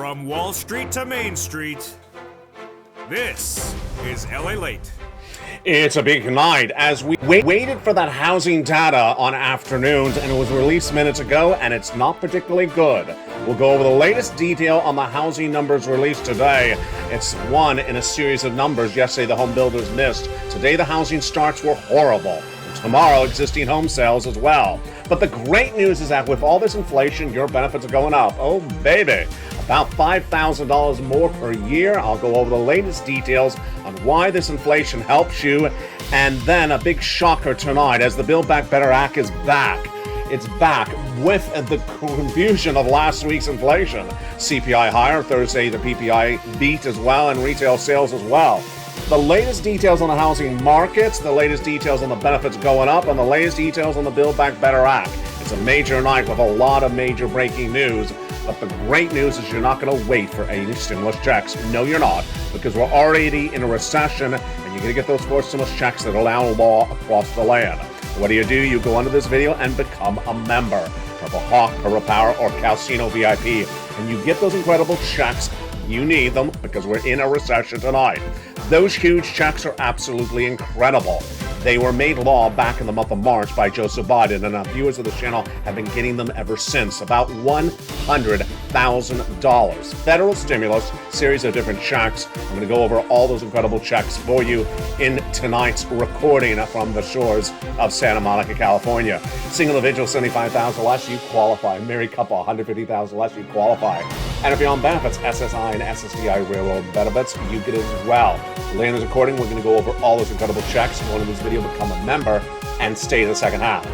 From Wall Street to Main Street, this is LALATE. It's a big night as we waited for that housing data on afternoons, and it was released minutes ago, and it's not particularly good. We'll go over the latest detail on the housing numbers released today. It's one in a series of numbers. Yesterday, the home builders missed. Today, the housing starts were horrible. And tomorrow, existing home sales as well. But the great news is that with all this inflation, your benefits are going up. Oh, baby. About $5,000 more per year. I'll go over the latest details on why this inflation helps you. And then a big shocker tonight as the Build Back Better Act is back. It's back with the confusion of last week's inflation. CPI higher, Thursday the PPI beat as well, and retail sales as well. The latest details on the housing markets, the latest details on the benefits going up, and the latest details on the Build Back Better Act. It's a major night with a lot of major breaking news. But the great news is you're not going to wait for any stimulus checks. No, you're not, because we're already in a recession, and you're going to get those 4 stimulus checks that allow law across the land. What do? You go under this video and become a member. Purple Hawk, Purple Power, or Casino VIP, and you get those incredible checks. You need them because we're in a recession tonight. Those huge checks are absolutely incredible. They were made law back in the month of March by Joseph Biden, and our viewers of the channel have been getting them ever since. About $100,000. Federal stimulus, series of different checks. I'm going to go over all those incredible checks for you in tonight's recording from the shores of Santa Monica, California. Single individual, $75,000 less, you qualify. Married couple, $150,000 less, you qualify. And if you're on benefits, SSI and SSDI railroad benefits, you get it as well. Later in this recording, we're going to go over all those incredible checks. Go into this video, become a member, and stay in the second half.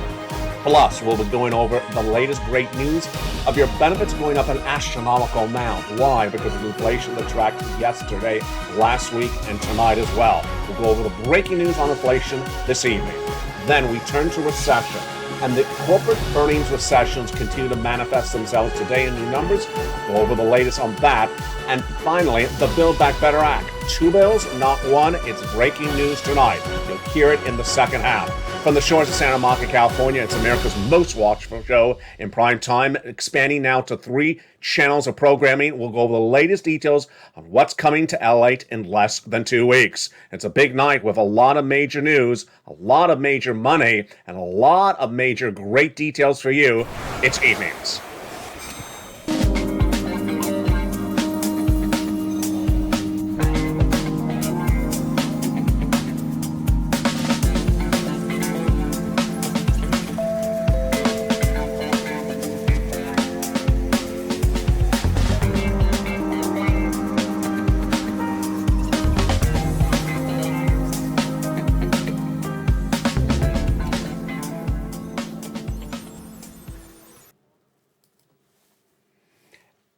Plus, we'll be going over the latest great news of your benefits going up an astronomical amount. Why? Because of inflation that tracked yesterday, last week, and tonight as well. We'll go over the breaking news on inflation this evening. Then we turn to recession. And the corporate earnings recessions continue to manifest themselves today in new numbers. Go over the latest on that. And finally, the Build Back Better Act. 2 bills, not one. It's breaking news tonight. You'll hear it in the second half. From the shores of Santa Monica, California, it's America's most watched show in prime time, expanding now to 3 channels of programming. We'll go over the latest details on what's coming to LA in less than 2 weeks. It's a big night with a lot of major news, a lot of major money, and a lot of major great details for you. It's evenings.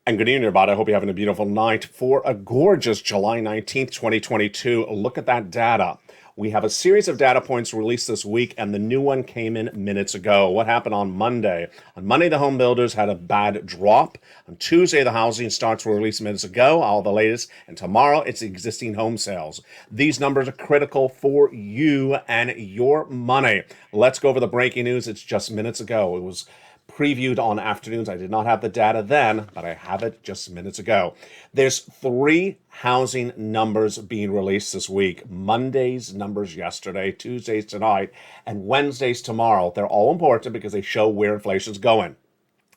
And good evening, everybody. I hope you're having a beautiful night for a gorgeous July 19th, 2022. Look at that data. We have a series of data points released this week, and the new one came in minutes ago. What happened on Monday? On Monday, the home builders had a bad drop. On Tuesday, the housing starts were released minutes ago, all the latest. And tomorrow, it's existing home sales. These numbers are critical for you and your money. Let's go over the breaking news. It's just minutes ago. It was previewed on afternoons. I did not have the data then, but I have it just minutes ago. There's 3 housing numbers being released this week. Monday's numbers yesterday, Tuesday's tonight, and Wednesday's tomorrow. They're all important because they show where inflation's going.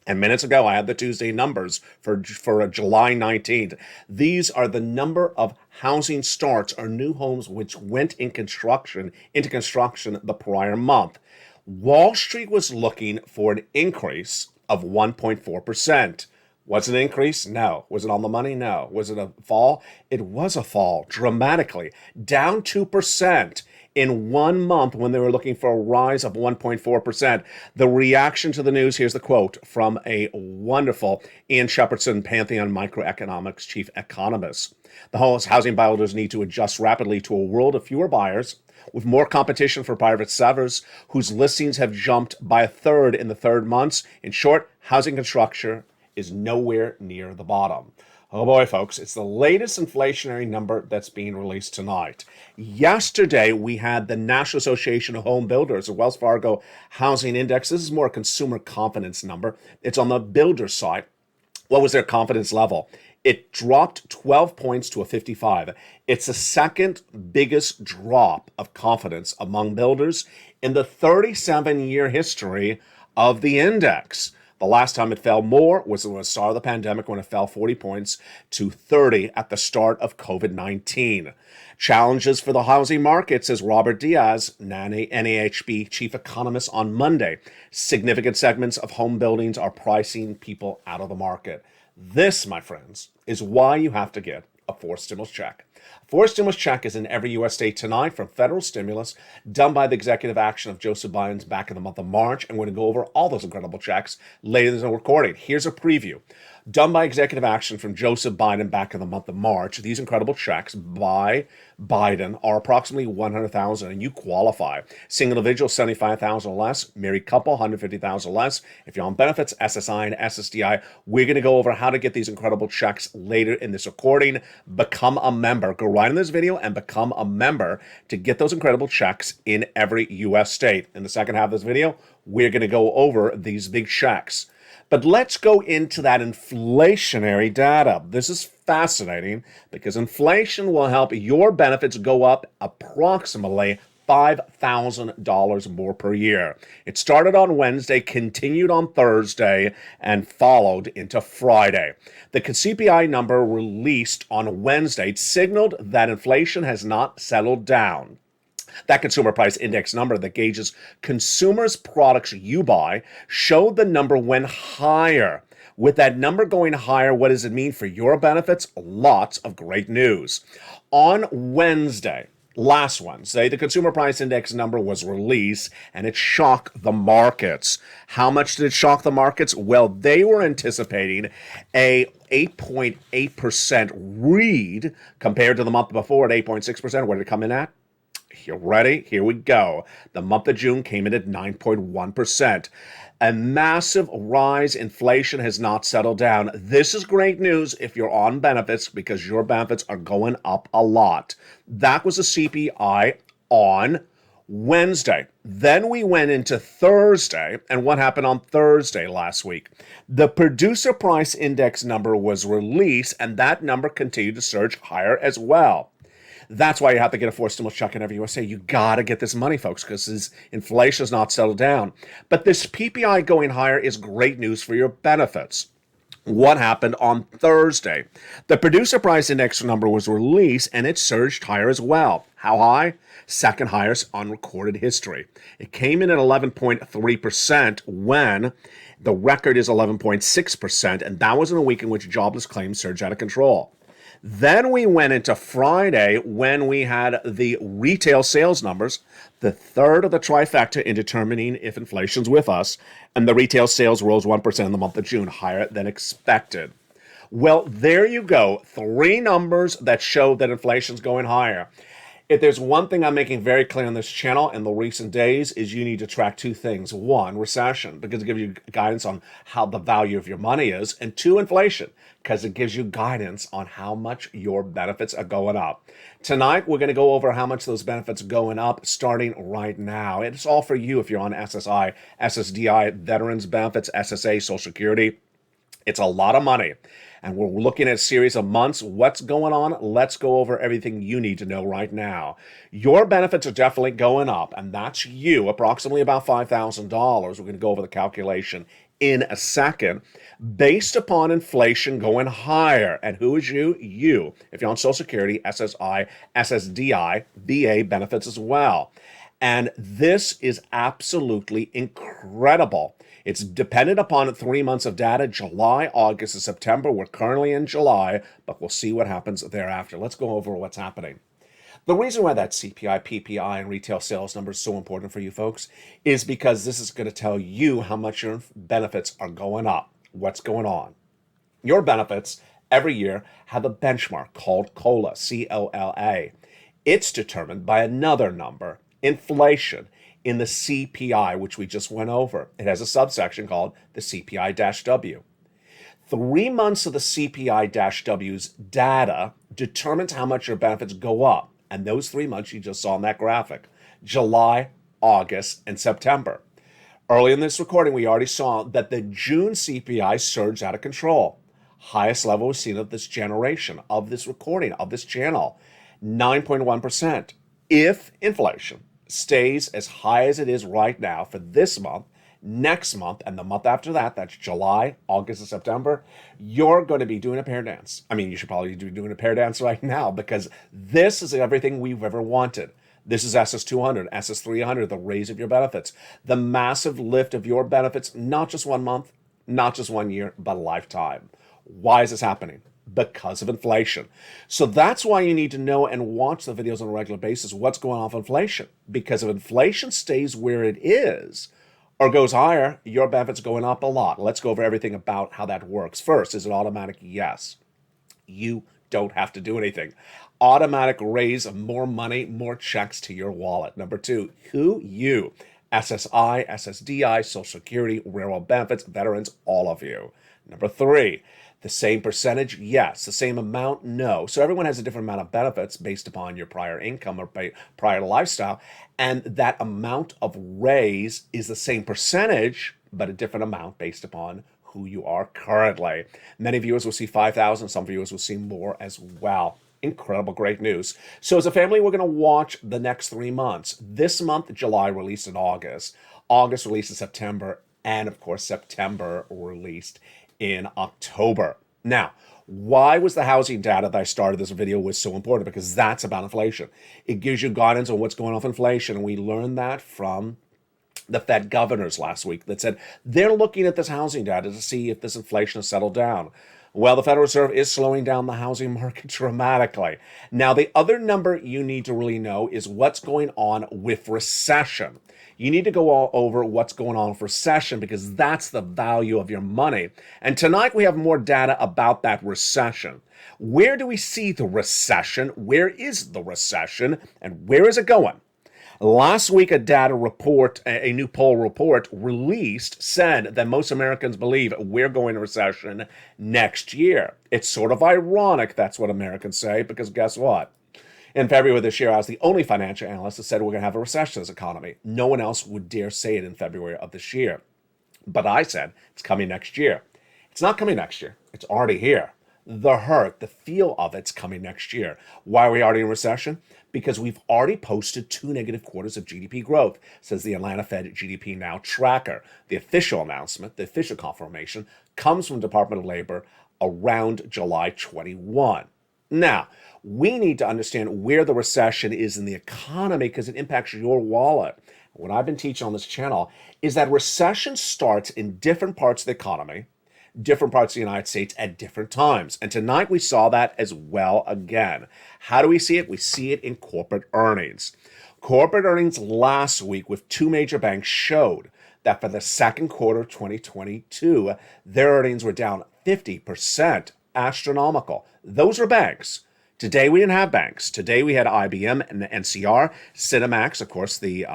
And minutes ago, I had the Tuesday numbers for July 19th. These are the number of housing starts or new homes which went into construction the prior month. Wall Street was looking for an increase of 1.4%. Was it an increase? No. Was it on the money? No. Was it a fall? It was a fall, dramatically. Down 2% in 1 month when they were looking for a rise of 1.4%. The reaction to the news, here's the quote from a wonderful Ian Shepherdson, Pantheon Microeconomics chief economist. The housing builders need to adjust rapidly to a world of fewer buyers, with more competition for private sellers whose listings have jumped by 1/3 in the 3rd months. In short, housing construction is nowhere near the bottom. Oh boy, folks, it's the latest inflationary number that's being released tonight. Yesterday, we had the National Association of Home Builders, the Wells Fargo Housing Index. This is more a consumer confidence number. It's on the builder side. What was their confidence level? It dropped 12 points to a 55. It's the second biggest drop of confidence among builders in the 37-year history of the index. The last time it fell more was at the start of the pandemic, when it fell 40 points to 30 at the start of COVID-19. Challenges for the housing market, says Robert Diaz, NAHB chief economist, on Monday. Significant segments of home buildings are pricing people out of the market. This, my friends, is why you have to get a forced stimulus check. A forced stimulus check is in every U.S. state tonight from federal stimulus done by the executive action of Joseph Biden back in the month of March. And we're going to go over all those incredible checks later in the recording. Here's a preview. Done by executive action from Joseph Biden back in the month of March. These incredible checks by Biden are approximately $100,000, and you qualify. Single individual, $75,000 or less. Married couple, $150,000 or less. If you're on benefits, SSI and SSDI, we're going to go over how to get these incredible checks later in this recording. Become a member. Go right in this video and become a member to get those incredible checks in every U.S. state. In the second half of this video, we're going to go over these big checks. But let's go into that inflationary data. This is fascinating because inflation will help your benefits go up approximately $5,000 more per year. It started on Wednesday, continued on Thursday, and followed into Friday. The CPI number released on Wednesday signaled that inflation has not settled down. That consumer price index number that gauges consumers' products you buy showed the number went higher. With that number going higher, what does it mean for your benefits? Lots of great news. On Wednesday, last Wednesday, the consumer price index number was released, and it shocked the markets. How much did it shock the markets? Well, they were anticipating a 8.8% read compared to the month before at 8.6%. What did it come in at? You ready? Here we go. The month of June came in at 9.1%. A massive rise. Inflation has not settled down. This is great news if you're on benefits, because your benefits are going up a lot. That was the CPI on Wednesday. Then we went into Thursday, and what happened on Thursday last week? The producer price index number was released, and that number continued to surge higher as well. That's why you have to get a forced stimulus check in every USA. You got to get this money, folks, because inflation has not settled down. But this PPI going higher is great news for your benefits. What happened on Thursday? The producer price index number was released, and it surged higher as well. How high? Second highest on recorded history. It came in at 11.3% when the record is 11.6%, and that was in a week in which jobless claims surged out of control. Then we went into Friday when we had the retail sales numbers, the third of the trifecta in determining if inflation's with us, and the retail sales rose 1% in the month of June, higher than expected. Well, there you go. Three numbers that show that inflation's going higher. If there's one thing I'm making very clear on this channel in the recent days is you need to track two things. One, recession, because it gives you guidance on how the value of your money is. And two, inflation, because it gives you guidance on how much your benefits are going up. Tonight, we're going to go over how much those benefits are going up starting right now. It's all for you if you're on SSI, SSDI, Veterans Benefits, SSA, Social Security. It's a lot of money. And we're looking at a series of months. What's going on? Let's go over everything you need to know right now. Your benefits are definitely going up, and that's you, approximately about $5,000. We're going to go over the calculation in a second, based upon inflation going higher. And who is you? You. If you're on Social Security, SSI, SSDI, VA benefits as well. And this is absolutely incredible. It's dependent upon 3 months of data, July, August, and September. We're currently in July, but we'll see what happens thereafter. Let's go over what's happening. The reason why that CPI, PPI, and retail sales number is so important for you folks is because this is going to tell you how much your benefits are going up. What's going on? Your benefits every year have a benchmark called COLA, C-O-L-A. It's determined by another number, inflation, in the CPI, which we just went over. It has a subsection called the CPI-W. 3 months of the CPI-W's data determines how much your benefits go up. And those 3 months you just saw in that graphic, July, August, and September. Early in this recording, we already saw that the June CPI surged out of control. Highest level we've seen of this generation, of this recording, of this channel, 9.1%. If inflation stays as high as it is right now for this month, next month, and the month after that, that's July, August, and September, you're going to be doing a pear dance. I mean, you should probably be doing a pear dance right now, because this is everything we've ever wanted. This is SS200, SS300, the raise of your benefits, the massive lift of your benefits, not just 1 month, not just 1 year, but a lifetime. Why is this happening? Because of inflation. So that's why you need to know and watch the videos on a regular basis. What's going on with inflation? Because if inflation stays where it is or goes higher, your benefits going up a lot. Let's go over everything about how that works. First, is it automatic? Yes. You don't have to do anything. Automatic raise of more money, more checks to your wallet. Number two, who? You. SSI, SSDI, Social Security, railroad benefits, veterans, all of you. Number three, the same percentage? Yes. The same amount? No. So everyone has a different amount of benefits based upon your prior income or prior lifestyle. And that amount of raise is the same percentage, but a different amount based upon who you are currently. Many viewers will see 5,000. Some viewers will see more as well. Incredible, great news. So as a family, we're going to watch the next 3 months. This month, July released in August. August released in September. And of course, September released in October. Now, why was the housing data that I started this video with so important? Because that's about inflation. It gives you guidance on what's going on with inflation. And we learned that from the Fed governors last week that said they're looking at this housing data to see if this inflation has settled down. Well, the Federal Reserve is slowing down the housing market dramatically. Now, the other number you need to really know is what's going on with recession. You need to go all over what's going on with recession, because that's the value of your money. And tonight we have more data about that recession. Where do we see the recession? Where is the recession? And where is it going? Last week, a data report, a new poll report released, said that most Americans believe we're going to recession next year. It's sort of ironic that's what Americans say, because guess what? In February of this year, I was the only financial analyst that said we're going to have a recession in this economy. No one else would dare say it in February of this year. But I said it's coming next year. It's not coming next year. It's already here. The hurt, the feel of it's coming next year. Why are we already in recession? Because we've already posted 2 negative quarters of GDP growth, says the Atlanta Fed GDP Now tracker. The official announcement, the official confirmation, comes from the Department of Labor around July 21. Now, we need to understand where the recession is in the economy, because it impacts your wallet. What I've been teaching on this channel is that recession starts in different parts of the economy, different parts of the United States at different times. And tonight we saw that as well again. How do we see it? We see it in corporate earnings. Corporate earnings last week with 2 major banks showed that for the second quarter of 2022, their earnings were down 50%. Astronomical. Those were banks. Today we didn't have banks. Today we had IBM and the NCR, Cinemax, of course, the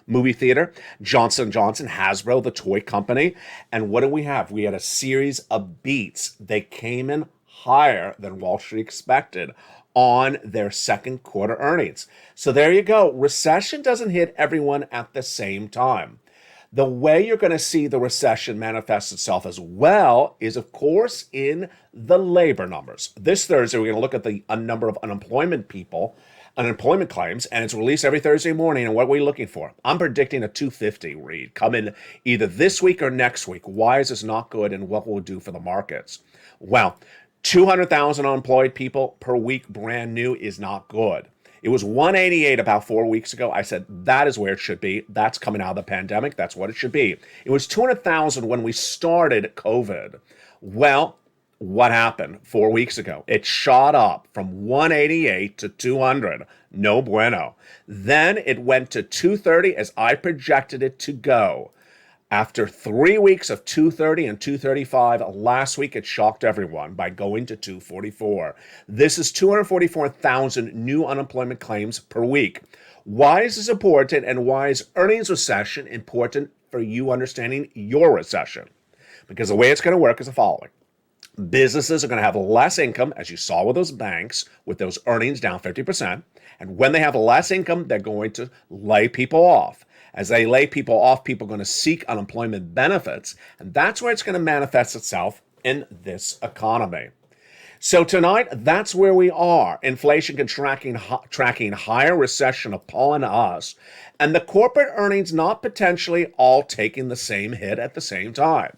movie theater, Johnson & Johnson, Hasbro, the toy company. And what do we have? We had a series of beats. They came in higher than Wall Street expected on their second quarter earnings. So there you go. Recession doesn't hit everyone at the same time. The way you're going to see the recession manifest itself as well is, of course, in the labor numbers. This Thursday, we're going to look at the number of unemployment claims, and it's released every Thursday morning. And what are we looking for? I'm predicting a 250 read come in either this week or next week. Why is this not good, and what will it do for the markets? Well, 200,000 unemployed people per week brand new is not good. It was 188 about 4 weeks ago. I said that is where it should be. That's coming out of the pandemic. That's what it should be. It was 200,000 when we started COVID. Well, what happened 4 weeks ago? It shot up from 188 to 200. No bueno. Then it went to 230 as I projected it to go. After 3 weeks of 230 and 235, last week it shocked everyone by going to 244. This is 244,000 new unemployment claims per week. Why is this important, and why is earnings recession important for you understanding your recession? Because the way it's going to work is the following. Businesses are going to have less income, as you saw with those banks, with those earnings down 50%. And when they have less income, they're going to lay people off. As they lay people off, people are going to seek unemployment benefits, and that's where it's going to manifest itself in this economy. So tonight, that's where we are. Inflation tracking higher, recession upon us, and the corporate earnings not potentially all taking the same hit at the same time.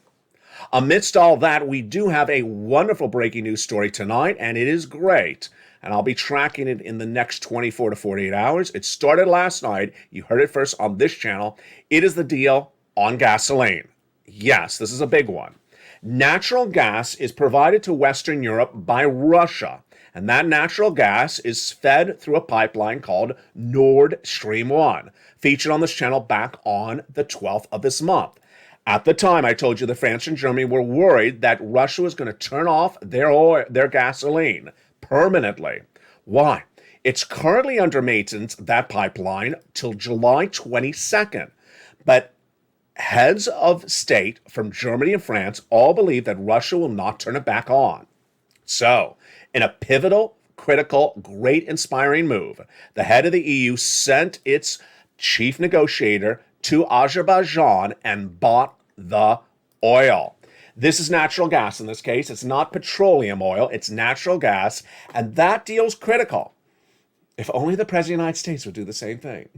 Amidst all that, we do have a wonderful breaking news story tonight, and it is great. And I'll be tracking it in the next 24 to 48 hours. It started last night. You heard it first on this channel. It is the deal on gasoline. Yes, this is a big one. Natural gas is provided to Western Europe by Russia, and that natural gas is fed through a pipeline called Nord Stream 1, featured on this channel back on the 12th of this month. At the time, I told you that France and Germany were worried that Russia was going to turn off their gasoline permanently. Why? It's currently under maintenance, that pipeline, till July 22nd. But heads of state from Germany and France all believe that Russia will not turn it back on. So, in a pivotal, critical, great, inspiring move, the head of the EU sent its chief negotiator to Azerbaijan and bought the oil. This is natural gas in this case. It's not petroleum oil, it's natural gas, and that deal's critical. If only the President of the United States would do the same thing.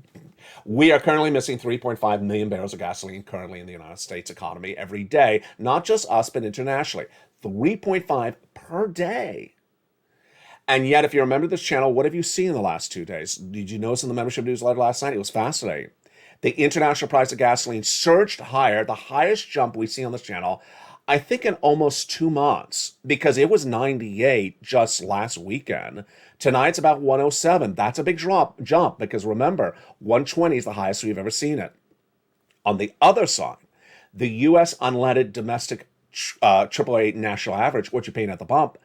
We are currently missing 3.5 million barrels of gasoline currently in the United States economy every day, not just us, but internationally. 3.5 per day. And yet, if you remember this channel, what have you seen in the last 2 days? Did you notice in the membership newsletter last night? It was fascinating. The international price of gasoline surged higher, the highest jump we see on this channel, I think in almost 2 months, because it was 98 just last weekend. Tonight's about 107. That's a big jump because remember, 120 is the highest we've ever seen it. On the other side, the U.S. unleaded domestic AAA national average, what you're paying at the pump,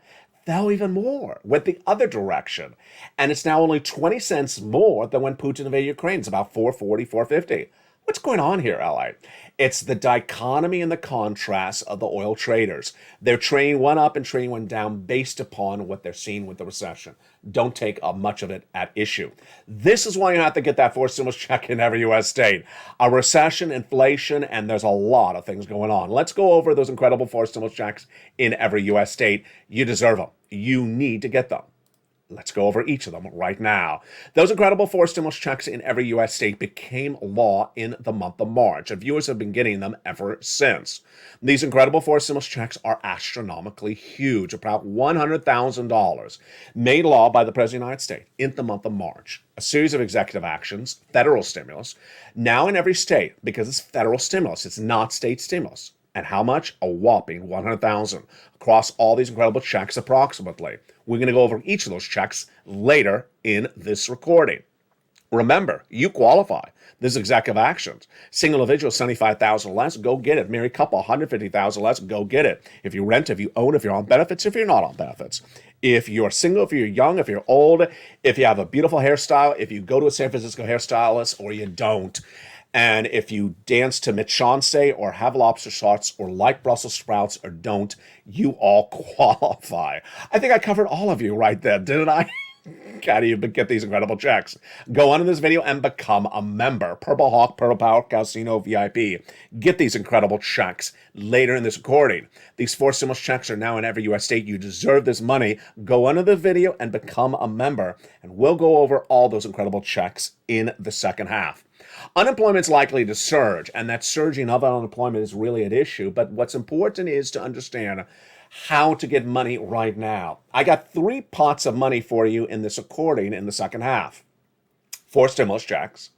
fell even more, went the other direction. And it's now only 20 cents more than when Putin invaded Ukraine. It's about 440, 450. What's going on here, LA? It's the dichotomy and the contrast of the oil traders. They're trading one up and trading one down based upon what they're seeing with the recession. Don't take much of it at issue. This is why you have to get that fourth stimulus check in every U.S. state. A recession, inflation, and there's a lot of things going on. Let's go over those incredible fourth stimulus checks in every U.S. state. You deserve them. You need to get them. Let's go over each of them right now. Those incredible four stimulus checks in every U.S. state became law in the month of March, and viewers have been getting them ever since. These incredible four stimulus checks are astronomically huge, about $100,000, made law by the President of the United States in the month of March. A series of executive actions, federal stimulus, now in every state, because it's federal stimulus, it's not state stimulus. And how much? A whopping $100,000 across all these incredible checks approximately. We're going to go over each of those checks later in this recording. Remember, you qualify. This is executive actions. Single individual, $75,000 less, go get it. Married couple, $150,000 less, go get it. If you rent, if you own, if you're on benefits, if you're not on benefits. If you're single, if you're young, if you're old, if you have a beautiful hairstyle, if you go to a San Francisco hairstylist or you don't, and if you dance to Mitchonse or have lobster sauce or like Brussels sprouts or don't, you all qualify. I think I covered all of you right there, didn't I? How do you get these incredible checks? Go on in this video and become a member. Purple Hawk, Purple Power Casino VIP. Get these incredible checks later in this recording. These four stimulus checks are now in every U.S. state. You deserve this money. Go under the video and become a member. And we'll go over all those incredible checks in the second half. Unemployment is likely to surge, and that surging of unemployment is really an issue. But what's important is to understand how to get money right now. I got 3 pots of money for you in this recording in the second half. 4 stimulus checks,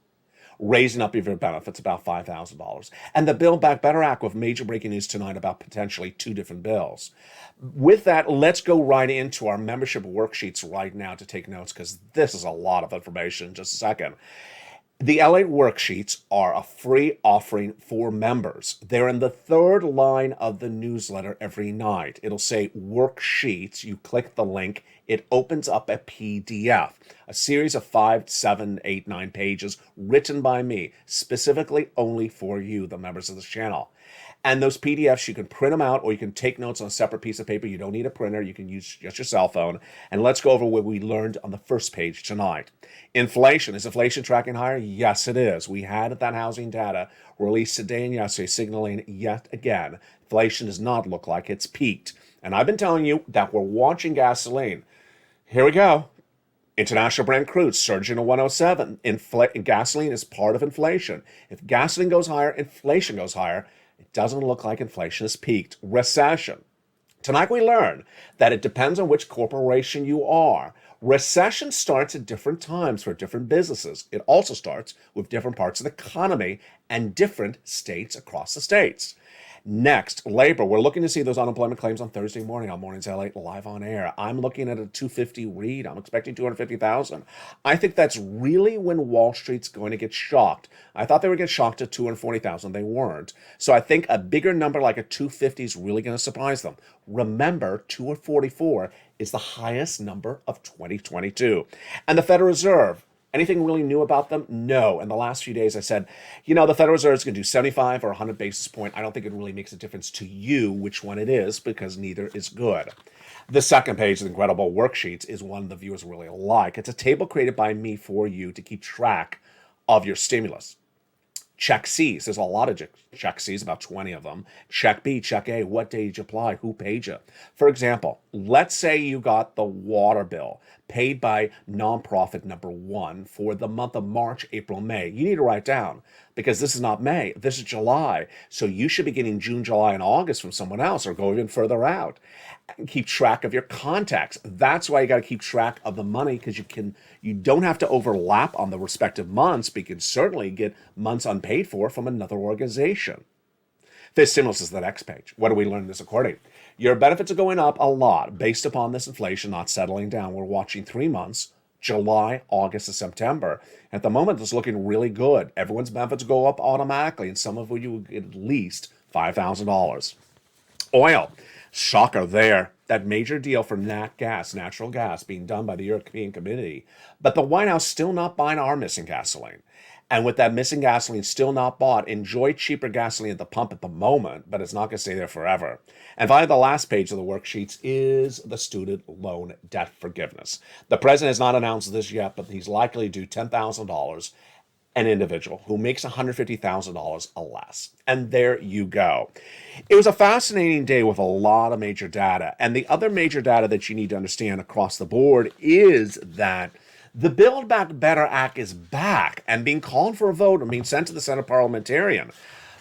raising up your benefits about $5,000, and the Build Back Better Act with major breaking news tonight about potentially 2 different bills. With that, let's go right into our membership worksheets right now to take notes, because this is a lot of information in just a second. The LALATE worksheets are a free offering for members. They're in the 3rd line of the newsletter every night. It'll say worksheets. You click the link. It opens up a PDF, a series of 5, 7, 8, 9 pages written by me, specifically only for you, the members of this channel. And those PDFs, you can print them out or you can take notes on a separate piece of paper. You don't need a printer. You can use just your cell phone. And let's go over what we learned on the first page tonight. Inflation. Is inflation tracking higher? Yes, it is. We had that housing data released today and yesterday signaling yet again, inflation does not look like it's peaked. And I've been telling you that we're watching gasoline. Here we go. International Brent crude surging to 107. Gasoline is part of inflation. If gasoline goes higher, inflation goes higher. It doesn't look like inflation has peaked. Recession. Tonight we learn that it depends on which corporation you are. Recession starts at different times for different businesses. It also starts with different parts of the economy and different states across the states. Next, labor. We're looking to see those unemployment claims on Thursday morning on Mornings LA live on air. I'm looking at a 250 read. I'm expecting 250,000. I think that's really when Wall Street's going to get shocked. I thought they would get shocked at 240,000. They weren't. So I think a bigger number like a 250 is really going to surprise them. Remember, 244 is the highest number of 2022. And the Federal Reserve. Anything really new about them? No. In the last few days, I said, the Federal Reserve is going to do 75 or 100 basis point. I don't think it really makes a difference to you which one it is because neither is good. The second page of the incredible worksheets is one the viewers really like. It's a table created by me for you to keep track of your stimulus. Check C's. There's a lot of check C's, about 20 of them. Check B, check A. What day did you apply? Who paid you? For example, let's say you got the water bill paid by nonprofit number 1 for the month of March, April, May. You need to write down because this is not May. This is July. So you should be getting June, July, and August from someone else or go even further out. And keep track of your contacts. That's why you got to keep track of the money because you don't have to overlap on the respective months, but you can certainly get months unpaid for from another organization. This stimulus is the next page. What do we learn this according? Your benefits are going up a lot based upon this inflation not settling down. We're watching 3 months, July, August, and September. At the moment, it's looking really good. Everyone's benefits go up automatically, and some of you will get at least $5,000. Oil. Shocker there. That major deal for natural gas, being done by the European Committee. But the White House still not buying our missing gasoline. And with that missing gasoline still not bought, enjoy cheaper gasoline at the pump at the moment, but it's not going to stay there forever. And finally, the last page of the worksheets is the student loan debt forgiveness. The president has not announced this yet, but he's likely to do $10,000 an individual who makes $150,000 or less. And there you go. It was a fascinating day with a lot of major data. And the other major data that you need to understand across the board is that the Build Back Better Act is back and being called for a vote and being sent to the Senate parliamentarian.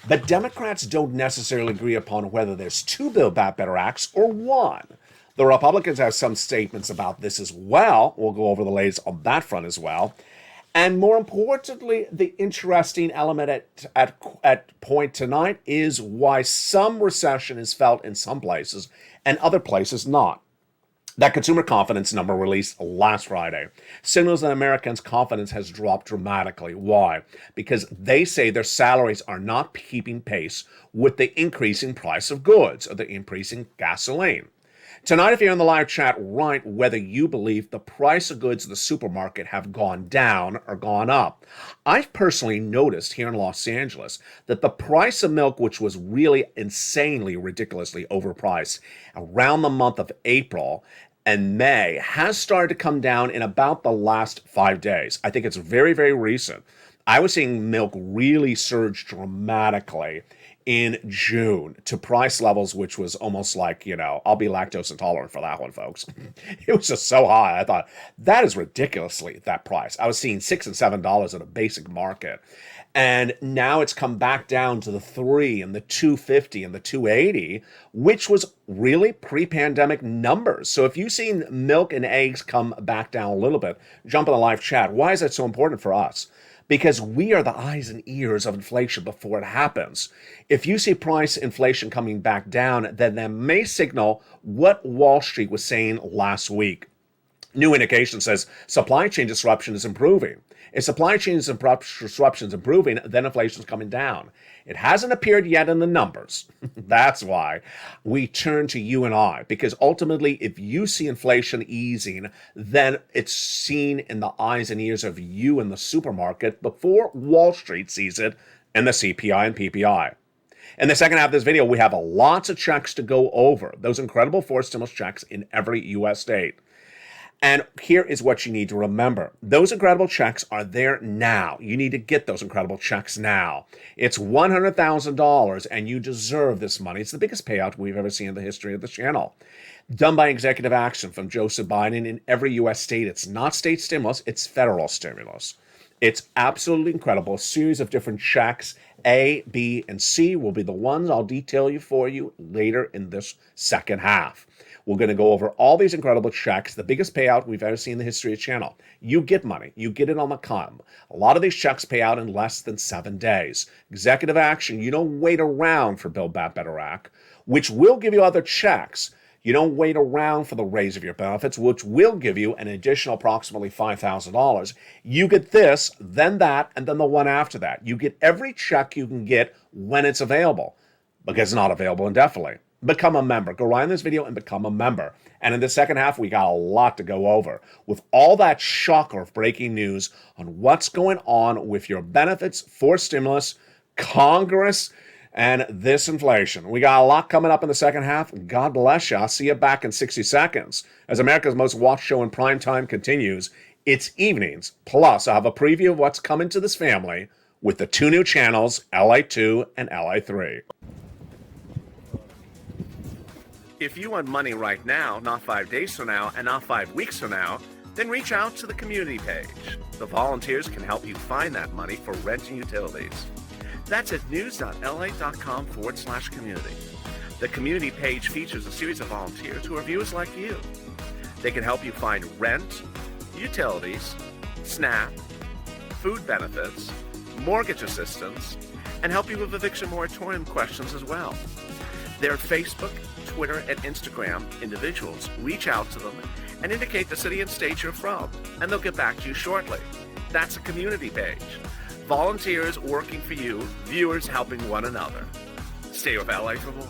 But Democrats don't necessarily agree upon whether there's 2 Build Back Better Acts or 1. The Republicans have some statements about this as well. We'll go over the latest on that front as well. And more importantly, the interesting element at point tonight is why some recession is felt in some places and other places not. That consumer confidence number released last Friday signals that Americans' confidence has dropped dramatically. Why? Because they say their salaries are not keeping pace with the increasing price of goods or the increasing gasoline. Tonight, if you're in the live chat, write whether you believe the price of goods in the supermarket have gone down or gone up. I've personally noticed here in Los Angeles that the price of milk, which was really insanely, ridiculously overpriced around the month of April and May, has started to come down in about the last 5 days. I think it's very, very recent. I was seeing milk really surge dramatically in June to price levels, which was almost like, I'll be lactose intolerant for that one, folks. It was just so high. I thought, that is ridiculously that price. I was seeing $6 and $7 at a basic market. And now it's come back down to the $3 and the $2.50 and the $2.80, which was really pre-pandemic numbers. So if you've seen milk and eggs come back down a little bit, jump in the live chat. Why is that so important for us? Because we are the eyes and ears of inflation before it happens. If you see price inflation coming back down, then that may signal what Wall Street was saying last week. New indication says supply chain disruption is improving. If supply chain disruption is improving, then inflation is coming down. It hasn't appeared yet in the numbers. That's why we turn to you and I, because ultimately, if you see inflation easing, then it's seen in the eyes and ears of you in the supermarket before Wall Street sees it in the CPI and PPI. In the second half of this video, we have lots of checks to go over. Those incredible 4 stimulus checks in every U.S. state. And here is what you need to remember. Those incredible checks are there now. You need to get those incredible checks now. It's $100,000 and you deserve this money. It's the biggest payout we've ever seen in the history of the channel. Done by executive action from Joseph Biden in every U.S. state. It's not state stimulus, it's federal stimulus. It's absolutely incredible. A series of different checks, A, B, and C will be the ones I'll detail you for you later in this second half. We're going to go over all these incredible checks, the biggest payout we've ever seen in the history of the channel. You get money. You get it on the come. A lot of these checks pay out in less than 7 days. Executive action, you don't wait around for Build Back Better Act, which will give you other checks. You don't wait around for the raise of your benefits, which will give you an additional approximately $5,000. You get this, then that, and then the one after that. You get every check you can get when it's available, because it's not available indefinitely. Become a member. Go right in this video and become a member. And in the second half, we got a lot to go over with all that shocker of breaking news on what's going on with your benefits for stimulus, Congress, and this inflation. We got a lot coming up in the second half. God bless you. I'll see you back in 60 seconds. As America's most watched show in prime time continues, it's evenings. Plus, I have a preview of what's coming to this family with the 2 new channels, LA2 and LA3. If you want money right now, not 5 days from now, and not 5 weeks from now, then reach out to the community page. The volunteers can help you find that money for rent and utilities. That's at news.la.com/community. The community page features a series of volunteers who are viewers like you. They can help you find rent, utilities, SNAP, food benefits, mortgage assistance, and help you with eviction moratorium questions as well. Their Facebook, Twitter, and Instagram individuals reach out to them and indicate the city and state you're from, and they'll get back to you shortly. That's a community page. Volunteers working for you, viewers helping one another. Stay with LA for more.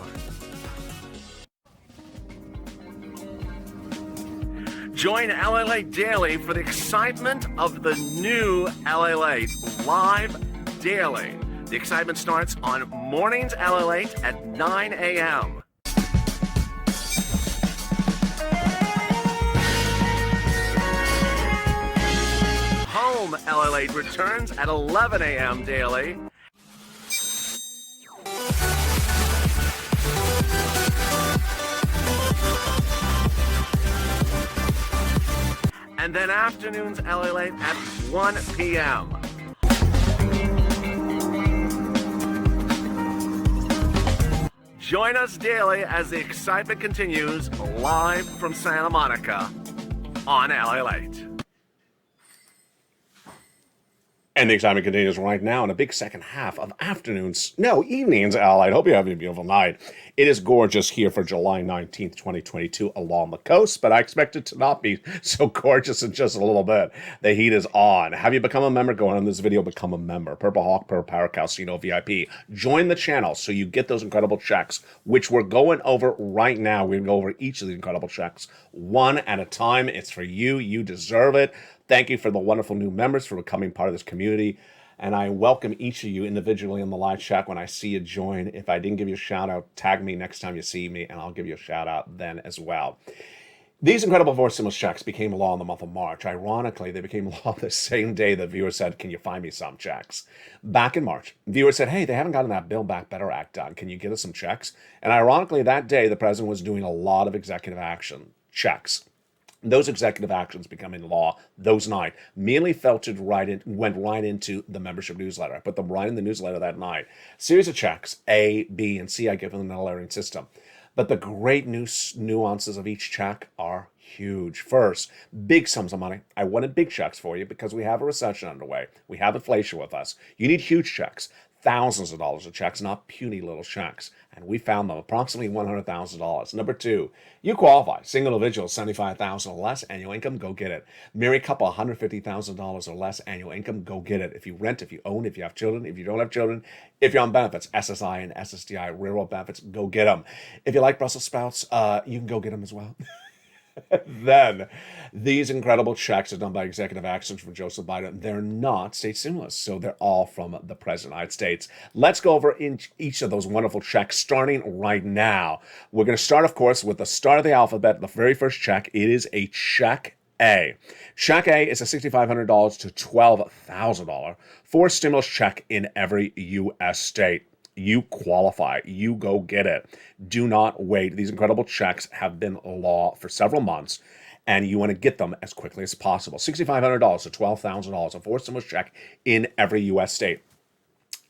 Join LALATE Daily for the excitement of the new LALATE live daily. The excitement starts on mornings LALATE at 9 a.m. Home LALATE returns at 11 a.m. daily. And then afternoons LALATE at 1 p.m. Join us daily as the excitement continues live from Santa Monica on LALATE. And the excitement continues right now in a big second half of evenings, LALATE. Hope you have a beautiful night. It is gorgeous here for July 19th, 2022 along the coast, but I expect it to not be so gorgeous in just a little bit. The heat is on. Have you become a member? Go on this video, become a member. Purple Hawk, Purple Power Calcino VIP. Join the channel so you get those incredible checks, which we're going over right now. We're going to go over each of these incredible checks one at a time. It's for you. You deserve it. Thank you for the wonderful new members for becoming part of this community. And I welcome each of you individually in the live chat when I see you join. If I didn't give you a shout out, tag me next time you see me, and I'll give you a shout out then as well. These incredible 4 stimulus checks became law in the month of March. Ironically, they became law the same day the viewer said, can you find me some checks? Back in March, viewers said, hey, they haven't gotten that Build Back Better Act done. Can you get us some checks? And ironically, that day, the president was doing a lot of executive action checks. Those executive actions becoming law those night merely went right into the membership newsletter. I put them right in the newsletter that night. Series of checks, A, B, and C, I give them the alerting system. But the great nuances of each check are huge. First, big sums of money. I wanted big checks for you because we have a recession underway. We have inflation with us. You need huge checks. Thousands of dollars of checks, not puny little checks. And we found them, approximately $100,000. Number 2, you qualify. Single individual, $75,000 or less annual income, go get it. Married couple, $150,000 or less annual income, go get it. If you rent, if you own, if you have children, if you don't have children, if you're on benefits, SSI and SSDI, railroad benefits, go get them. If you like Brussels sprouts, you can go get them as well. Then these incredible checks are done by executive actions from Joseph Biden. They're not state stimulus, so they're all from the President of the United States. Let's go over each of those wonderful checks starting right now. We're going to start, of course, with the start of the alphabet. The very first check, it is a Check A. Check A is a $6,500 to $12,000 for a stimulus check in every U.S. state. You qualify. You go get it. Do not wait. These incredible checks have been law for several months, and you want to get them as quickly as possible. $6,500 to $12,000, a forced stimulus check in every U.S. state.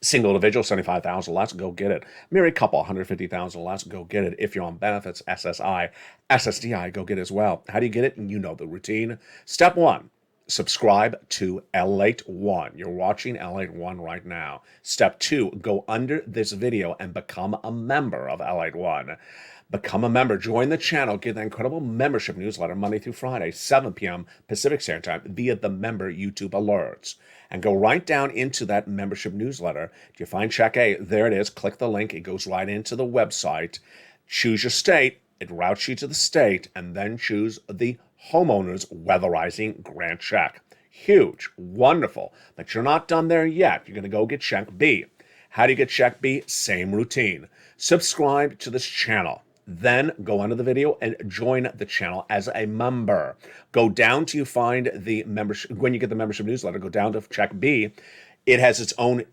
Single individual, $75,000 less, go get it. Married couple, $150,000 less, go get it. If you're on benefits, SSI, SSDI, go get it as well. How do you get it? You know the routine. Step one, subscribe to LALATE 1. You're watching LALATE 1 right now. Step two, go under this video and become a member of LALATE 1. Become a member. Join the channel. Get the incredible membership newsletter Monday through Friday, 7 p.m. Pacific Standard Time via the member YouTube alerts. And go right down into that membership newsletter. Do you find Check A? There it is. Click the link. It goes right into the website. Choose your state. It routes you to the state. And then choose the homeowner's weatherizing grant check. Huge. Wonderful. But you're not done there yet. You're going to go get Check B. How do you get Check B? Same routine. Subscribe to this channel. Then go under the video and join the channel as a member. Go down till you find the membership. When you get the membership newsletter, go down to Check B. It has its own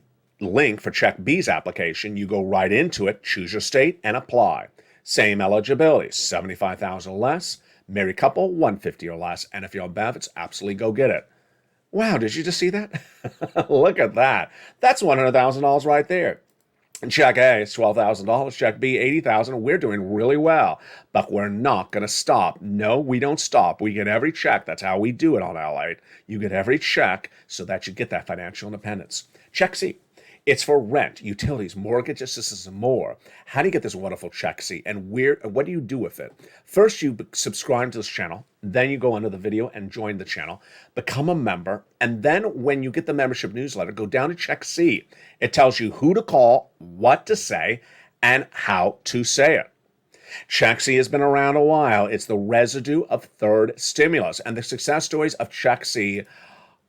link for Check B's application. You go right into it, choose your state, and apply. Same eligibility, $75,000 or less. Married couple, $150,000 or less. And if you're on benefits, absolutely go get it. Wow, did you just see that? Look at that. That's $100,000 right there. And Check A is $12,000. Check B, $80,000. We're doing really well, but we're not going to stop. No, we don't stop. We get every check. That's how we do it on LA. You get every check so that you get that financial independence. Check C. It's for rent, utilities, mortgage assistance, and more. How do you get this wonderful Check C? And what do you do with it? First, you subscribe to this channel. Then you go under the video and join the channel. Become a member. And then when you get the membership newsletter, go down to Check C. It tells you who to call, what to say, and how to say it. Check C has been around a while. It's the residue of third stimulus. And the success stories of Check C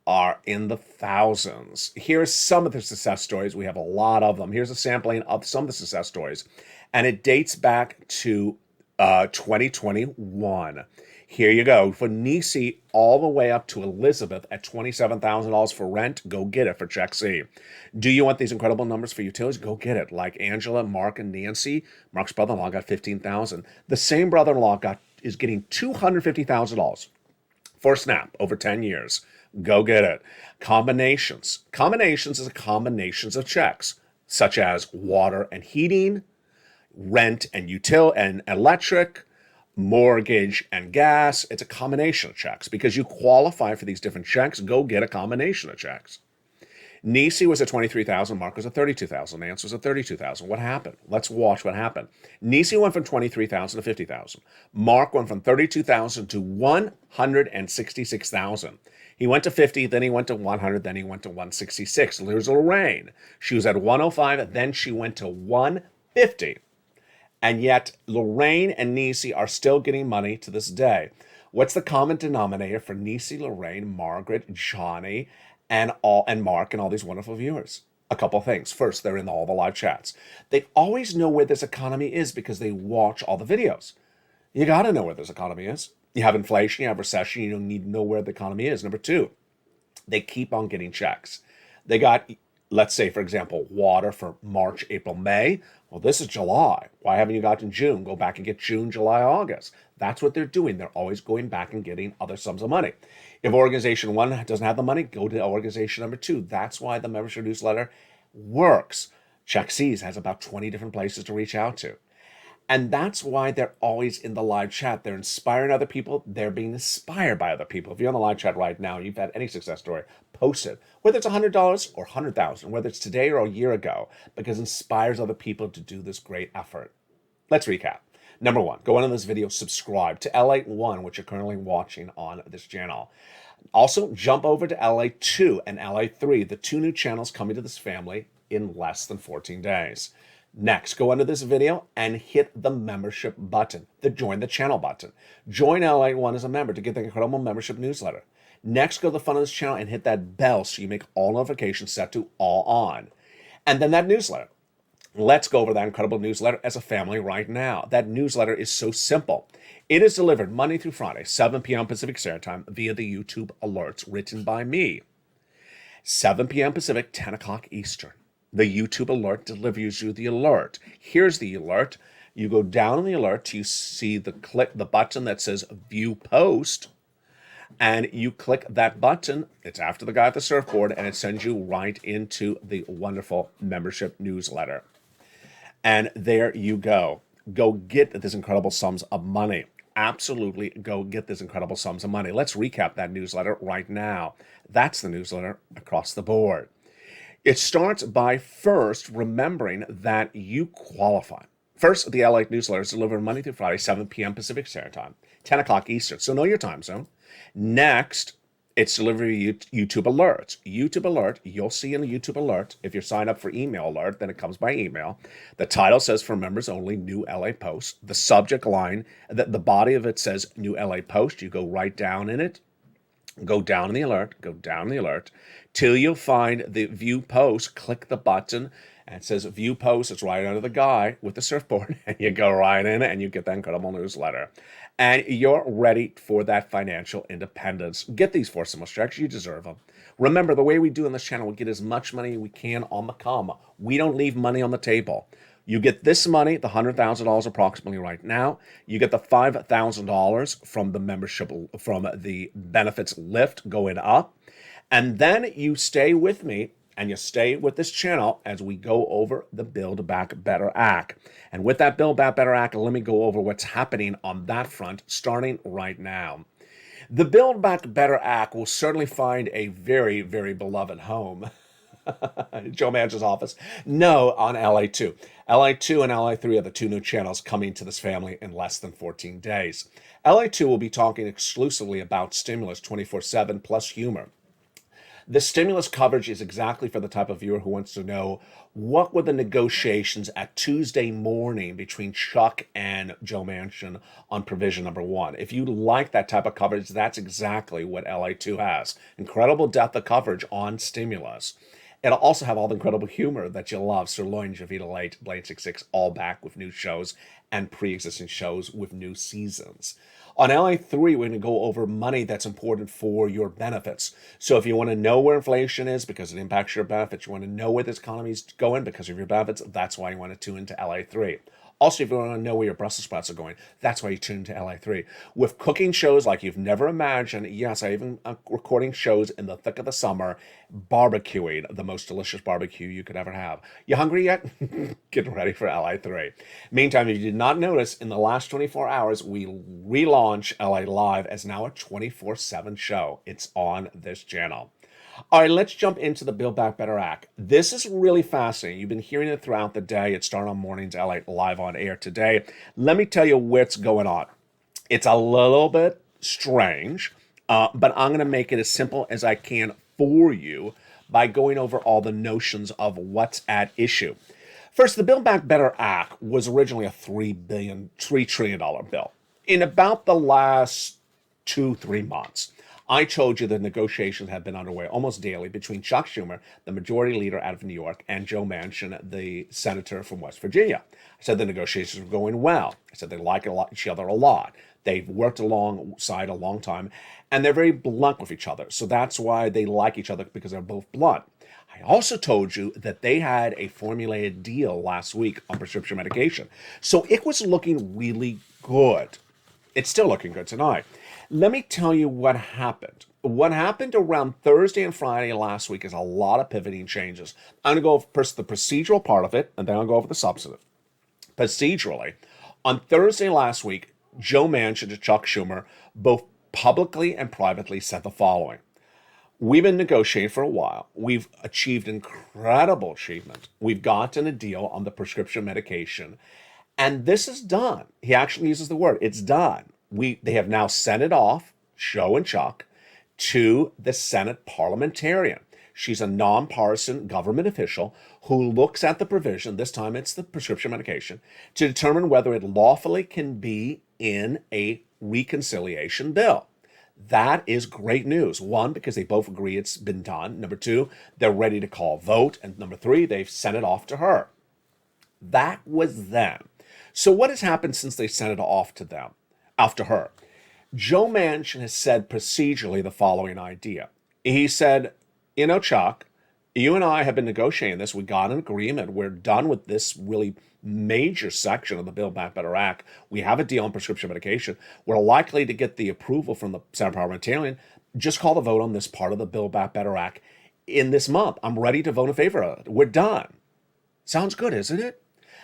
are in the thousands. Here's some of the success stories. We have a lot of them. Here's a sampling of some of the success stories. And it dates back to 2021. Here you go. For Nisi all the way up to Elizabeth at $27,000 for rent, go get it for Check C. Do you want these incredible numbers for utilities? Go get it. Like Angela, Mark, and Nancy, Mark's brother-in-law got $15,000. The same brother-in-law is getting $250,000 for SNAP over 10 years. Go get it. Combinations. Combinations is a combinations of checks, such as water and heating, rent and utility and electric, mortgage and gas. It's a combination of checks. Because you qualify for these different checks, go get a combination of checks. Nisi was at $23,000. Mark was at $32,000. Nance was at $32,000. What happened? Let's watch what happened. Nisi went from $23,000 to $50,000. Mark went from $32,000 to $166,000. He went to 50, then he went to 100, then he went to 166. There's Lorraine. She was at 105, then she went to 150. And yet Lorraine and Nisi are still getting money to this day. What's the common denominator for Nisi, Lorraine, Margaret, Johnny, and Mark and all these wonderful viewers? A couple things. First, they're in all the live chats. They always know where this economy is because they watch all the videos. You got to know where this economy is. You have inflation, you have recession, you don't need to know where the economy is. Number two, they keep on getting checks. They got, let's say, for example, water for March, April, May. Well, this is July. Why haven't you gotten June? Go back and get June, July, August. That's what they're doing. They're always going back and getting other sums of money. If organization one doesn't have the money, go to organization number two. That's why the membership newsletter works. Check C's has about 20 different places to reach out to. And that's why they're always in the live chat. They're inspiring other people. They're being inspired by other people. If you're on the live chat right now and you've had any success story, post it. Whether it's $100 or $100,000, whether it's today or a year ago, because it inspires other people to do this great effort. Let's recap. Number one, go into this video, subscribe to LALATE 1, which you're currently watching on this channel. Also, jump over to LALATE 2 and LALATE 3, the two new channels coming to this family in less than 14 days. Next, go under this video and hit the membership button, the join the channel button. Join LALATE One as a member to get the incredible membership newsletter. Next, go to the front of this channel and hit that bell so you make all notifications set to all on. And then that newsletter. Let's go over that incredible newsletter as a family right now. That newsletter is so simple. It is delivered Monday through Friday, 7 p.m. Pacific Standard Time via the YouTube alerts written by me. 7 p.m. Pacific, 10 o'clock Eastern. The YouTube alert delivers you the alert. Here's the alert. You go down in the alert, you see the button that says View Post, and you click that button. It's after the guy at the surfboard, and it sends you right into the wonderful membership newsletter. And there you go. Go get this incredible sums of money. Absolutely go get this incredible sums of money. Let's recap that newsletter right now. That's the newsletter across the board. It starts by first remembering that you qualify. First, the LALATE newsletter is delivered Monday through Friday, 7 p.m. Pacific Standard Time, 10 o'clock Eastern. So know your time zone. Next, it's delivered YouTube alerts. YouTube alert, you'll see in the YouTube alert, if you're signed up for email alert, then it comes by email. The title says for members only, new LA post. The subject line, the body of it says new LA post. You go right down in it. Go down in the alert, till you'll find the view post, click the button, and it says view post. It's right under the guy with the surfboard, and you go right in and you get that incredible newsletter. And you're ready for that financial independence. Get these for some strategies. You deserve them. Remember, the way we do on this channel, we get as much money we can on the come. We don't leave money on the table. You get this money, the $100,000 approximately right now. You get the $5,000 from the membership, from the benefits lift going up. And then you stay with me and you stay with this channel as we go over the Build Back Better Act. And with that Build Back Better Act, let me go over what's happening on that front starting right now. The Build Back Better Act will certainly find a very, very beloved home. Joe Manchin's office. No, on LA2. LA2 and LA3 are the two new channels coming to this family in less than 14 days. LA2 will be talking exclusively about stimulus 24/7 plus humor. The stimulus coverage is exactly for the type of viewer who wants to know what were the negotiations at Tuesday morning between Chuck and Joe Manchin on provision number 1. If you like that type of coverage, that's exactly what LA2 has. Incredible depth of coverage on stimulus. It'll also have all the incredible humor that you love. Sirloin, Javita Late, Blade 66, all back with new shows and pre-existing shows with new seasons. On LA3, we're going to go over money that's important for your benefits. So if you want to know where inflation is because it impacts your benefits, you want to know where this economy is going because of your benefits, that's why you want to tune into LA3. Also, if you want to know where your Brussels sprouts are going, that's why you tune into LA3. With cooking shows like you've never imagined, yes, I even recording shows in the thick of the summer, barbecuing, the most delicious barbecue you could ever have. You hungry yet? Get ready for LA3. Meantime, if you did not notice, in the last 24 hours, we relaunch LA Live as now a 24/7 show. It's on this channel. All right, let's jump into the Build Back Better Act. This is really fascinating. You've been hearing it throughout the day. It started on mornings, LA Live on air today. Let me tell you what's going on. It's a little bit strange, but I'm going to make it as simple as I can for you by going over all the notions of what's at issue. First, the Build Back Better Act was originally a $3 trillion bill. In about the last 2-3 months, I told you the negotiations have been underway almost daily between Chuck Schumer, the majority leader out of New York, and Joe Manchin, the senator from West Virginia. I said the negotiations were going well. I said they like each other a lot. They've worked alongside a long time, and they're very blunt with each other. So that's why they like each other, because they're both blunt. I also told you that they had a formulated deal last week on prescription medication. So it was looking really good. It's still looking good tonight. Let me tell you what happened. What happened around Thursday and Friday last week is a lot of pivoting changes. I'm going to go over first the procedural part of it, and then I'll go over the substantive. Procedurally, on Thursday last week, Joe Manchin and Chuck Schumer both publicly and privately said the following. We've been negotiating for a while. We've achieved incredible achievement. We've gotten a deal on the prescription medication, and this is done. He actually uses the word, it's done. They have now sent it off, Joe and Chuck, to the Senate parliamentarian. She's a nonpartisan government official who looks at the provision, this time it's the prescription medication, to determine whether it lawfully can be in a reconciliation bill. That is great news. One, because they both agree it's been done. Number two, they're ready to call vote. And number three, they've sent it off to her. That was them. So what has happened since they sent it off to them, after her? Joe Manchin has said procedurally the following idea. He said, Chuck, you and I have been negotiating this. We got an agreement. We're done with this really major section of the Build Back Better Act. We have a deal on prescription medication. We're likely to get the approval from the Senate parliamentarian. Just call the vote on this part of the Build Back Better Act in this month. I'm ready to vote in favor of it. We're done. Sounds good, isn't it?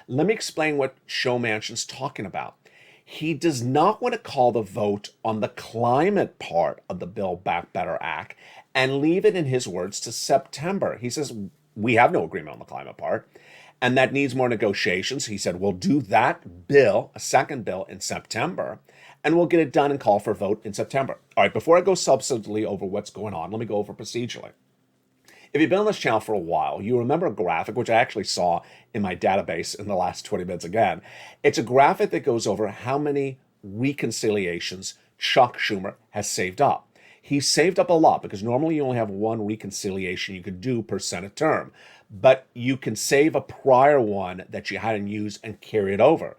Let me explain what Joe Manchin's talking about. He does not want to call the vote on the climate part of the Build Back Better Act and leave it, in his words, to September. He says, we have no agreement on the climate part, and that needs more negotiations. He said, we'll do that bill, a second bill, in September, and we'll get it done and call for a vote in September. All right, before I go substantively over what's going on, let me go over procedurally. If you've been on this channel for a while, you remember a graphic, which I actually saw in my database in the last 20 minutes again. It's a graphic that goes over how many reconciliations Chuck Schumer has saved up. He's saved up a lot because normally you only have one reconciliation you could do per Senate term, but you can save a prior one that you hadn't used and carry it over.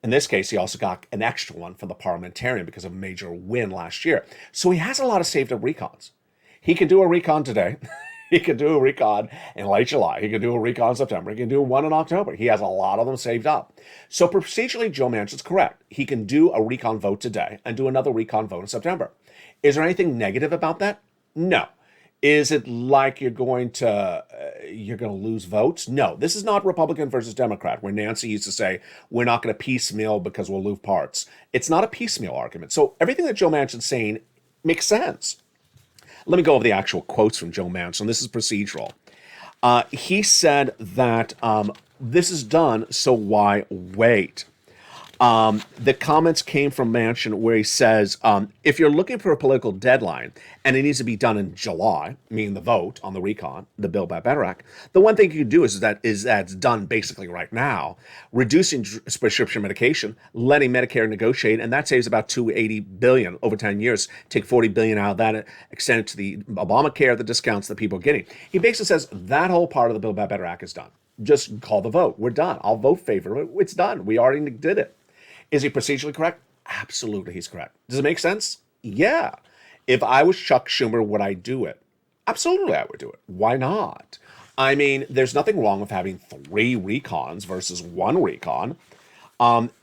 In this case, he also got an extra one for the parliamentarian because of a major win last year. So he has a lot of saved up recons. He can do a recon today. He could do a recon in late July. He could do a recon in September. He can do one in October. He has a lot of them saved up. So procedurally, Joe Manchin's correct. He can do a recon vote today and do another recon vote in September. Is there anything negative about that? No. Is it like you're going to lose votes? No. This is not Republican versus Democrat, where Nancy used to say, we're not going to piecemeal because we'll lose parts. It's not a piecemeal argument. So everything that Joe Manchin's saying makes sense. Let me go over the actual quotes from Joe Manchin. This is procedural. He said that this is done, so why wait? The comments came from Manchin where he says, if you're looking for a political deadline and it needs to be done in July, meaning the vote on the recon, the Build Back Better Act, the one thing you can do is that it's done basically right now, reducing prescription medication, letting Medicare negotiate, and that saves about $280 billion over 10 years. Take $40 billion out of that, extend it to the Obamacare, the discounts that people are getting. He basically says that whole part of the Build Back Better Act is done. Just call the vote. We're done. I'll vote favor. It's done. We already did it. Is he procedurally correct? Absolutely, he's correct. Does it make sense? Yeah. If I was Chuck Schumer, would I do it? Absolutely, I would do it. Why not? I mean, there's nothing wrong with having 3 recons versus 1 recon.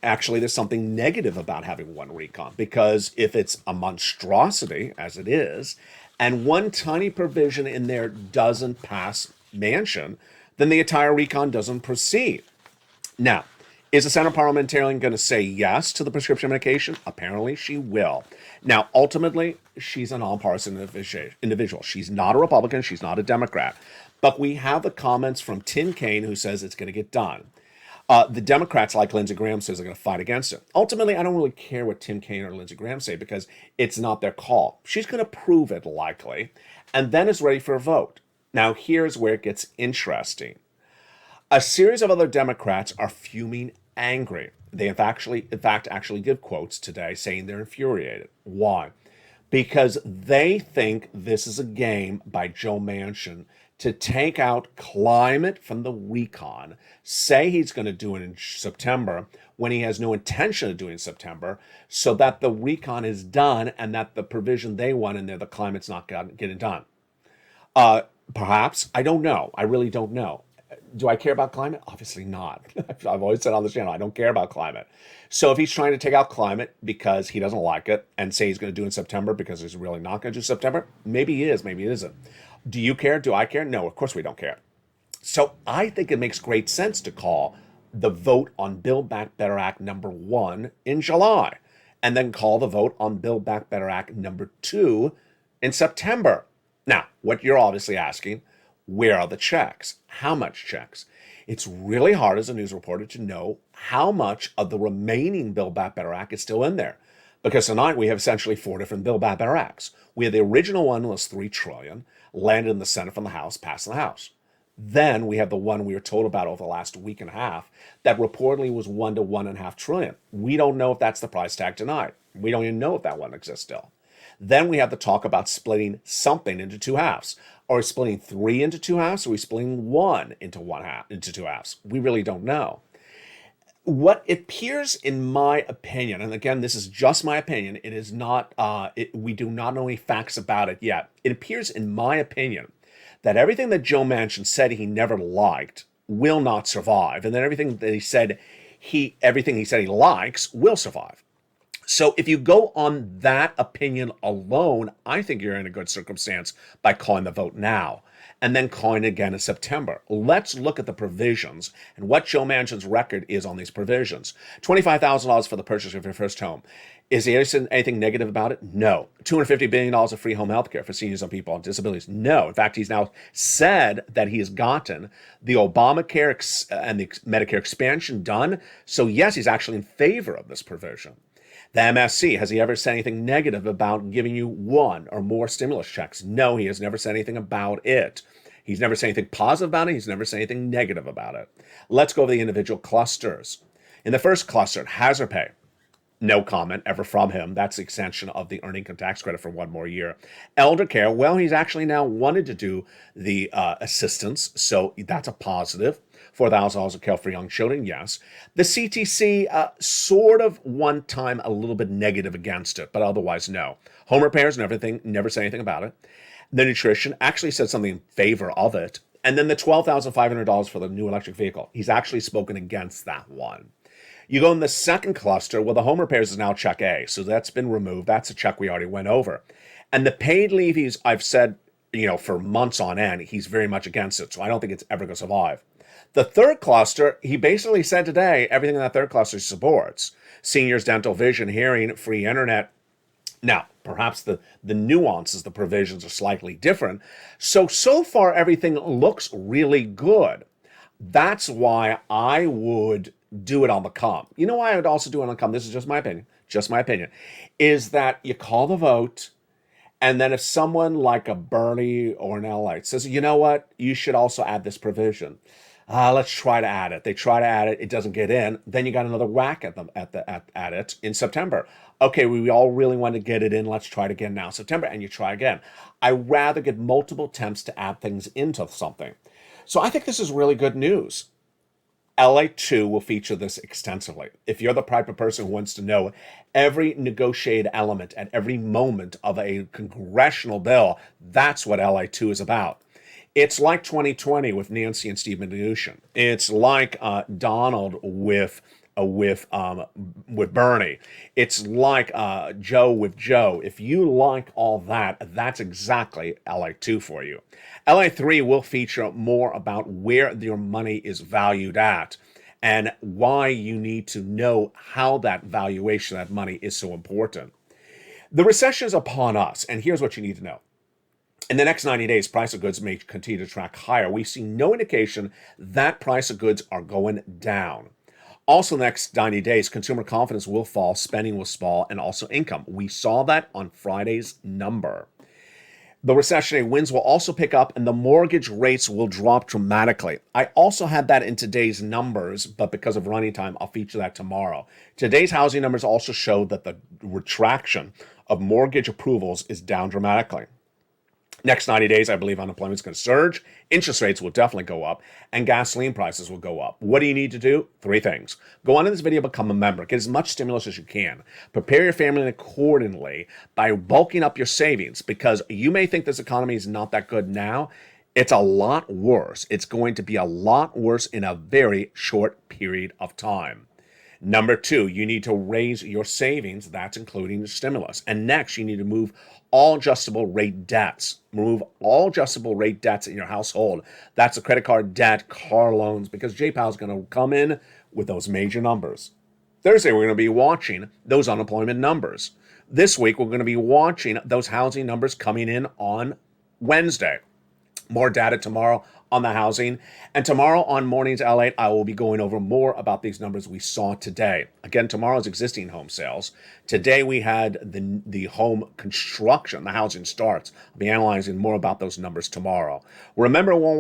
Actually, there's something negative about having 1 recon, because if it's a monstrosity, as it is, and one tiny provision in there doesn't pass Manchin, then the entire recon doesn't proceed. Now, is the Senate parliamentarian going to say yes to the prescription medication? Apparently she will. Now, ultimately, she's a nonpartisan individual. She's not a Republican. She's not a Democrat. But we have the comments from Danny Kean, who says it's going to get done. The Democrats, like Lindsey Graham, says they're going to fight against it. Ultimately, I don't really care what Danny Kean or Lindsey Graham say because it's not their call. She's going to prove it, likely, and then is ready for a vote. Now, here's where it gets interesting. A series of other Democrats are fuming angry. They have actually give quotes today saying they're infuriated. Why? Because they think this is a game by Joe Manchin to take out climate from the recon, say he's going to do it in September when he has no intention of doing September, so that the recon is done and that the provision they want in there, the climate's not getting done. Perhaps. I don't know. I really don't know. Do I care about climate? Obviously not. I've always said on this channel, I don't care about climate. So if he's trying to take out climate because he doesn't like it and say he's going to do it in September because he's really not going to do September, maybe he is, maybe he isn't. Do you care? Do I care? No, of course we don't care. So I think it makes great sense to call the vote on Build Back Better Act number 1 in July, and then call the vote on Build Back Better Act number 2 in September. Now, what you're obviously asking, where are the checks? How much checks? It's really hard as a news reporter to know how much of the remaining Build Back Better Act is still in there. Because tonight we have essentially four different Bill Baracks. We had the original one was $3 trillion, landed in the Senate from the House, passed in the House. Then we have the one we were told about over the last week and a half that reportedly was 1 to 1.5 trillion. We don't know if that's the price tag tonight. We don't even know if that one exists still. Then we have the talk about splitting something into two halves. Are we splitting 3 into two halves? Or are we splitting 1 into two halves? We really don't know. What appears, in my opinion, and again, this is just my opinion, it is not, we do not know any facts about it yet. It appears, in my opinion, that everything that Joe Manchin said he never liked will not survive, and then everything he said he likes will survive. So if you go on that opinion alone, I think you're in a good circumstance by calling the vote now and then calling it again in September. Let's look at the provisions and what Joe Manchin's record is on these provisions. $25,000 for the purchase of your first home. Is he saying anything negative about it? No. $250 billion of free home health care for seniors and people on disabilities? No. In fact, he's now said that he has gotten the Obamacare and the Medicare expansion done. So yes, he's actually in favor of this provision. The MSC, has he ever said anything negative about giving you one or more stimulus checks? No, he has never said anything about it. He's never said anything positive about it. He's never said anything negative about it. Let's go over the individual clusters. In the first cluster, hazard pay. No comment ever from him. That's the extension of the earned income tax credit for 1 more year. Elder care, well, he's actually now wanted to do the assistance, so that's a positive. $4,000 of care for young children, yes. The CTC, sort of one time a little bit negative against it, but otherwise no. Home repairs and everything, never say anything about it. The nutrition, actually said something in favor of it. And then the $12,500 for the new electric vehicle. He's actually spoken against that one. You go in the second cluster, well, the home repairs is now check A, so that's been removed. That's a check we already went over. And the paid leave, I've said, for months on end, he's very much against it, so I don't think it's ever going to survive. The third cluster, he basically said today, everything in that third cluster supports. Seniors, dental, vision, hearing, free internet. Now, perhaps the nuances, the provisions are slightly different. So far, everything looks really good. That's why I would do it on the come. You know why I would also do it on the come? This is just my opinion, is that you call the vote, and then if someone like a Bernie or an LALATE says, you know what, you should also add this provision. Let's try to add it. They try to add it. It doesn't get in. Then you got another whack at them at it in September. Okay, we all really want to get it in. Let's try it again now, September, and you try again. I rather get multiple attempts to add things into something. So I think this is really good news. LA2 will feature this extensively. If you're the type of person who wants to know every negotiated element at every moment of a congressional bill, that's what LA2 is about. It's like 2020 with Nancy and Steve Mnuchin. It's like Donald with Bernie. It's like Joe with Joe. If you like all that, that's exactly LA2 for you. LA3 will feature more about where your money is valued at and why you need to know how that valuation of that money is so important. The recession is upon us, and here's what you need to know. In the next 90 days, price of goods may continue to track higher. We see no indication that price of goods are going down. Also, the next 90 days, consumer confidence will fall, spending will fall, and also income. We saw that on Friday's number. The recessionary winds will also pick up, and the mortgage rates will drop dramatically. I also had that in today's numbers, but because of running time, I'll feature that tomorrow. Today's housing numbers also show that the retraction of mortgage approvals is down dramatically. Next 90 days, I believe unemployment is going to surge, interest rates will definitely go up, and gasoline prices will go up. What do you need to do? 3 things. Go on in this video, become a member. Get as much stimulus as you can. Prepare your family accordingly by bulking up your savings, because you may think this economy is not that good now. It's a lot worse. It's going to be a lot worse in a very short period of time. Number 2, you need to raise your savings. That's including the stimulus. And next, you need to move all adjustable rate debts. Move all adjustable rate debts in your household. That's the credit card debt, car loans, because JPAL is going to come in with those major numbers. Thursday, we're going to be watching those unemployment numbers. This week, we're going to be watching those housing numbers coming in on Wednesday. More data tomorrow on the housing. And tomorrow on Mornings LALATE, I will be going over more about these numbers we saw today. Again, tomorrow's existing home sales. Today we had the home construction, the housing starts. I'll be analyzing more about those numbers tomorrow. Remember, when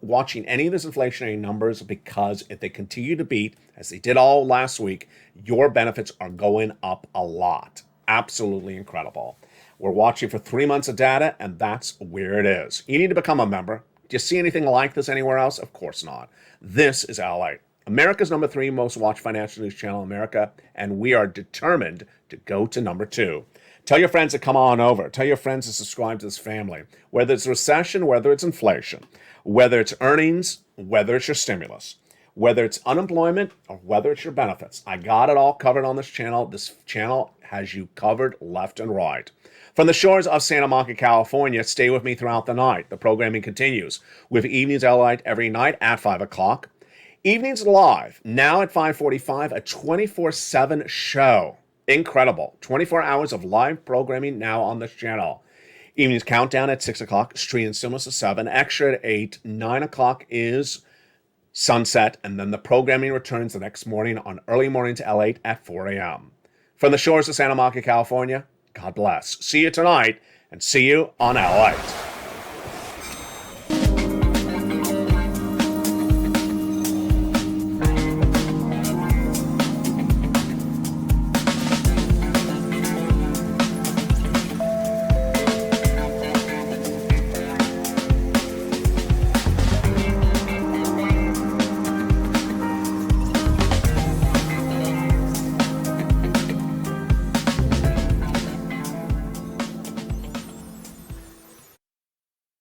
watching any of these inflationary numbers, because if they continue to beat, as they did all last week, your benefits are going up a lot. Absolutely incredible. We're watching for 3 months of data, and that's where it is. You need to become a member. Do you see anything like this anywhere else? Of course not. This is LALATE, America's number 3 most watched financial news channel in America, and we are determined to go to number 2. Tell your friends to come on over. Tell your friends to subscribe to this family. Whether it's recession, whether it's inflation, whether it's earnings, whether it's your stimulus, whether it's unemployment, or whether it's your benefits. I got it all covered on this channel. This channel has you covered left and right. From the shores of Santa Monica, California, stay with me throughout the night. The programming continues with Evenings LALATE every night at 5 o'clock. Evenings Live, now at 5:45, a 24/7 show. Incredible. 24 hours of live programming now on this channel. Evenings Countdown at 6 o'clock, Street and Stillness at 7, Extra at 8, 9 o'clock is sunset, and then the programming returns the next morning on Early Mornings LALATE at 4 a.m. From the shores of Santa Monica, California, God bless. See you tonight, and see you on LALATE.